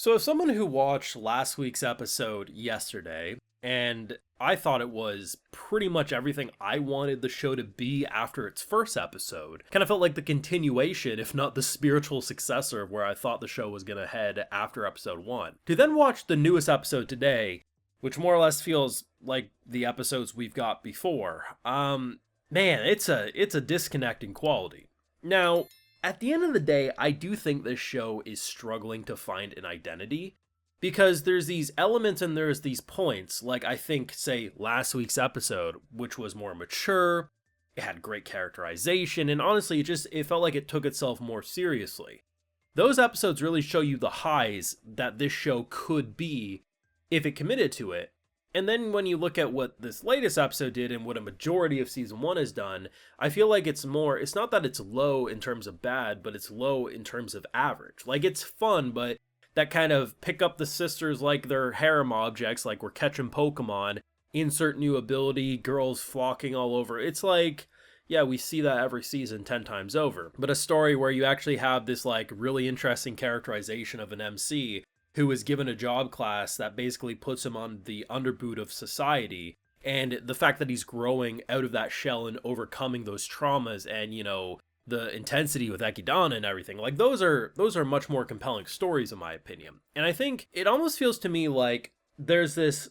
So, as someone who watched last week's episode yesterday, and I thought it was pretty much everything I wanted the show to be after its first episode, kind of felt like the continuation, if not the spiritual successor of where I thought the show was going to head after episode 1. To then watch the newest episode today, which more or less feels like the episodes we've got before, man, it's a disconnect in quality. Now, at the end of the day, I do think this show is struggling to find an identity because there's these elements and there's these points, like I think, say, last week's episode, which was more mature, it had great characterization, and honestly, it felt like it took itself more seriously. Those episodes really show you the highs that this show could be if it committed to it. And then when you look at what this latest episode did and what a majority of season 1 has done, I feel like it's not that it's low in terms of bad, but it's low in terms of average. Like, it's fun, but that kind of pick up the sisters like they're harem objects, like we're catching Pokemon, insert new ability, girls flocking all over. It's like, yeah, we see that every season 10 times over. But a story where you actually have this like really interesting characterization of an MC who is given a job class that basically puts him on the underboot of society, and the fact that he's growing out of that shell and overcoming those traumas and, the intensity with Ekidana and everything, like those are much more compelling stories in my opinion. And I think it almost feels to me like there's this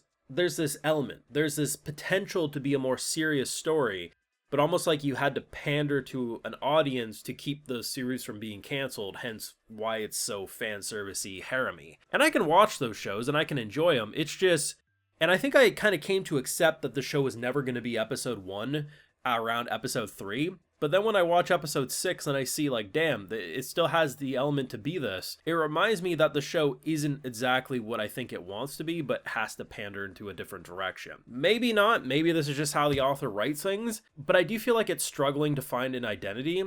element, there's this potential to be a more serious story, but almost like you had to pander to an audience to keep the series from being canceled, hence why it's so fan servicey, harem-y. And I can watch those shows and I can enjoy them. It's just, and I think I kind of came to accept that the show was never going to be episode 1 around episode 3. But then when I watch episode 6 and I see like, damn, it still has the element to be this, it reminds me that the show isn't exactly what I think it wants to be, but has to pander into a different direction. Maybe not, maybe this is just how the author writes things, but I do feel like it's struggling to find an identity.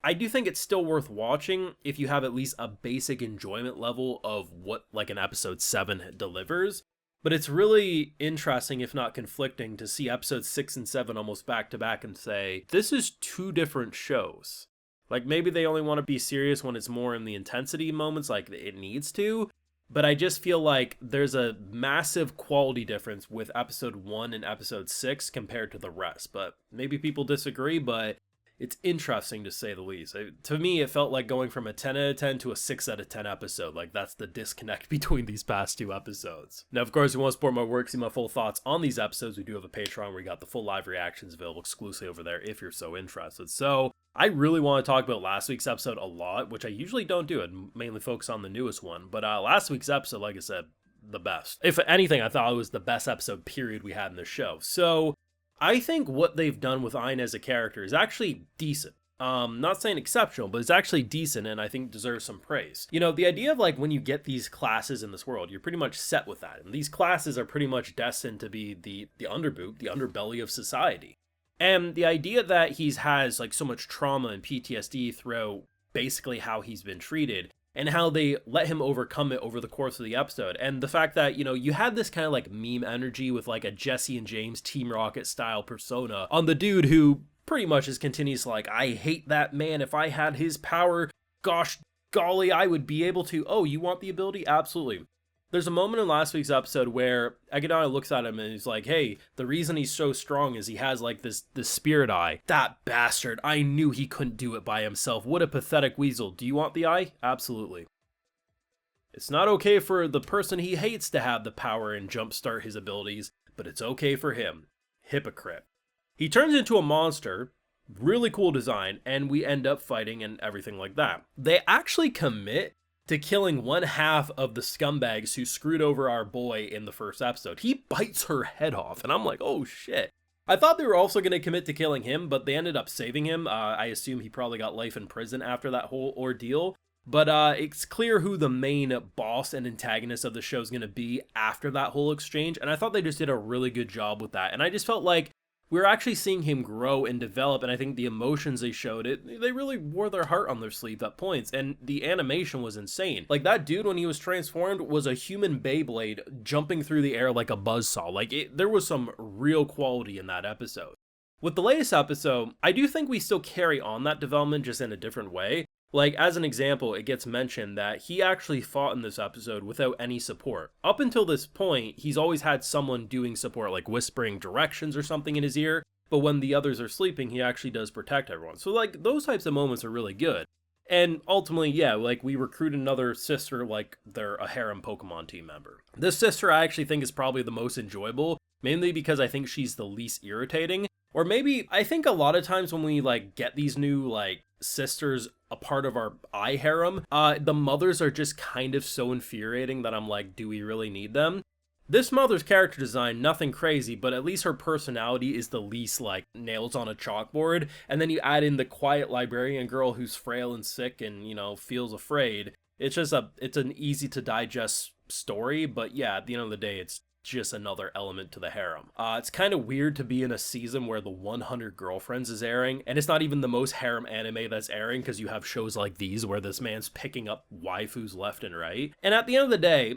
I do think it's still worth watching if you have at least a basic enjoyment level of what like an episode 7 delivers. But it's really interesting, if not conflicting, to see episodes 6 and 7 almost back to back and say, this is two different shows. Like, maybe they only want to be serious when it's more in the intensity moments, like it needs to. But I just feel like there's a massive quality difference with episode 1 and episode 6 compared to the rest. But maybe people disagree, but it's interesting to say the least. To me, it felt like going from a 10 out of 10 to a 6 out of 10 episode. Like, that's the disconnect between these past two episodes. Now, of course, if you want to support my work, see my full thoughts on these episodes, we do have a Patreon where you got the full live reactions available exclusively over there if you're so interested. So, I really want to talk about last week's episode a lot, which I usually don't do. I mainly focus on the newest one. But last week's episode, like I said, the best. If anything, I thought it was the best episode period we had in the show. So, I think what they've done with Ayn as a character is actually decent. Not saying exceptional, but it's actually decent and I think deserves some praise. You know, the idea of like when you get these classes in this world, you're pretty much set with that. And these classes are pretty much destined to be the underboot, the underbelly of society. And the idea that he's has like so much trauma and PTSD throughout basically how he's been treated and how they let him overcome it over the course of the episode. And the fact that, you had this kind of like meme energy with like a Jesse and James Team Rocket style persona on the dude who pretty much is continuously like, I hate that man. If I had his power, gosh golly, I would be able to. Oh, you want the ability? Absolutely. There's a moment in last week's episode where Ekidana looks at him and he's like, hey, the reason he's so strong is he has like this spirit eye. That bastard, I knew he couldn't do it by himself. What a pathetic weasel. Do you want the eye? Absolutely. It's not okay for the person he hates to have the power and jumpstart his abilities, but it's okay for him. Hypocrite. He turns into a monster, really cool design, and we end up fighting and everything like that. They actually commit to killing one half of the scumbags who screwed over our boy in the first episode. He bites her head off, and I'm like, oh shit. I thought they were also going to commit to killing him, but they ended up saving him. I assume he probably got life in prison after that whole ordeal. But it's clear who the main boss and antagonist of the show is going to be after that whole exchange, and I thought they just did a really good job with that. And I just felt like we were actually seeing him grow and develop, and I think the emotions they showed, they really wore their heart on their sleeve at points, and the animation was insane. Like, that dude, when he was transformed, was a human Beyblade jumping through the air like a buzzsaw. Like, there was some real quality in that episode. With the latest episode, I do think we still carry on that development just in a different way. Like, as an example, it gets mentioned that he actually fought in this episode without any support. Up until this point, he's always had someone doing support, like whispering directions or something in his ear, but when the others are sleeping, he actually does protect everyone. So, like, those types of moments are really good. And ultimately, yeah, like, we recruit another sister like they're a harem Pokemon team member. This sister I actually think is probably the most enjoyable, mainly because I think she's the least irritating. Or maybe, I think a lot of times when we, like, get these new, like, sisters a part of our eye harem, the mothers are just kind of so infuriating that I'm like, do we really need them? This mother's character design, nothing crazy, but at least her personality is the least, like, nails on a chalkboard. And then you add in the quiet librarian girl who's frail and sick and, you know, feels afraid. It's just it's an easy to digest story, but yeah, at the end of the day, it's just another element to the harem. It's kind of weird to be in a season where the 100 Girlfriends is airing, and it's not even the most harem anime that's airing, because you have shows like these where this man's picking up waifus left and right. And at the end of the day,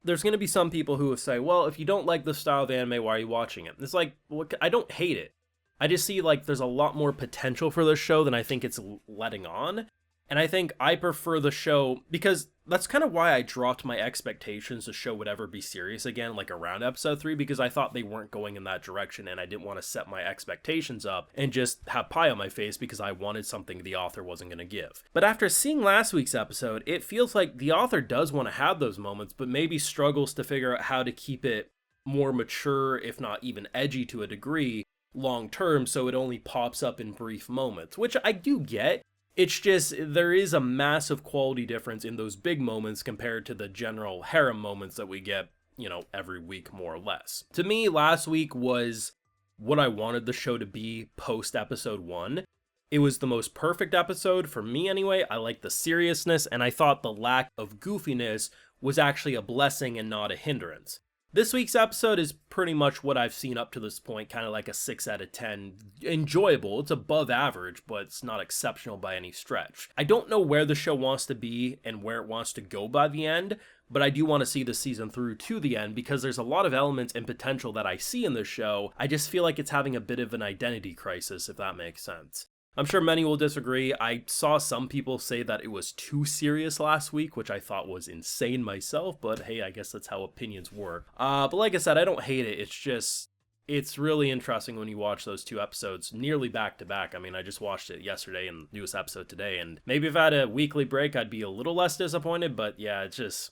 there's going to be some people who will say, well, if you don't like this style of anime, why are you watching it? It's like, well, I don't hate it. I just see, like, there's a lot more potential for this show than I think it's letting on. And I think I prefer the show, because that's kind of why I dropped my expectations the show would ever be serious again, like around episode 3, because I thought they weren't going in that direction, and I didn't want to set my expectations up and just have pie on my face because I wanted something the author wasn't going to give. But after seeing last week's episode, it feels like the author does want to have those moments, but maybe struggles to figure out how to keep it more mature, if not even edgy to a degree, long term, so it only pops up in brief moments, which I do get. It's just, there is a massive quality difference in those big moments compared to the general harem moments that we get, you know, every week more or less. To me, last week was what I wanted the show to be post episode 1. It was the most perfect episode, for me anyway. I liked the seriousness, and I thought the lack of goofiness was actually a blessing and not a hindrance. This week's episode is pretty much what I've seen up to this point, kind of like a 6 out of 10. Enjoyable, it's above average, but it's not exceptional by any stretch. I don't know where the show wants to be and where it wants to go by the end, but I do want to see the season through to the end because there's a lot of elements and potential that I see in this show. I just feel like it's having a bit of an identity crisis, if that makes sense. I'm sure many will disagree. I saw some people say that it was too serious last week, which I thought was insane myself, but hey, I guess that's how opinions work. But like I said, I don't hate it. It's just, it's really interesting when you watch those two episodes nearly back to back. I mean, I just watched it yesterday and newest episode today, and maybe if I had a weekly break, I'd be a little less disappointed, but yeah, it's just,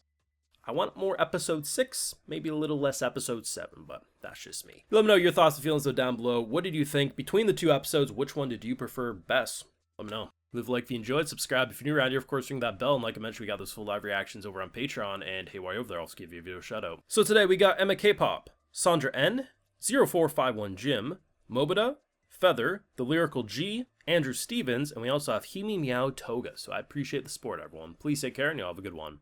I want more episode 6, maybe a little less episode 7, but that's just me. Let me know your thoughts and feelings down below. What did you think between the two episodes? Which one did you prefer best? Let me know. Leave a like if you enjoyed, subscribe if you're new around here, of course ring that bell, and like I mentioned, we got those full live reactions over on Patreon, and hey, while you're over there, I'll also give you a video shout out. So today we got Emma K-Pop, Sandra N, 0451 Jim, Mobita, Feather, The Lyrical G, Andrew Stevens, and we also have Himi Meow Toga. So I appreciate the support, everyone. Please take care, and you'll have a good one.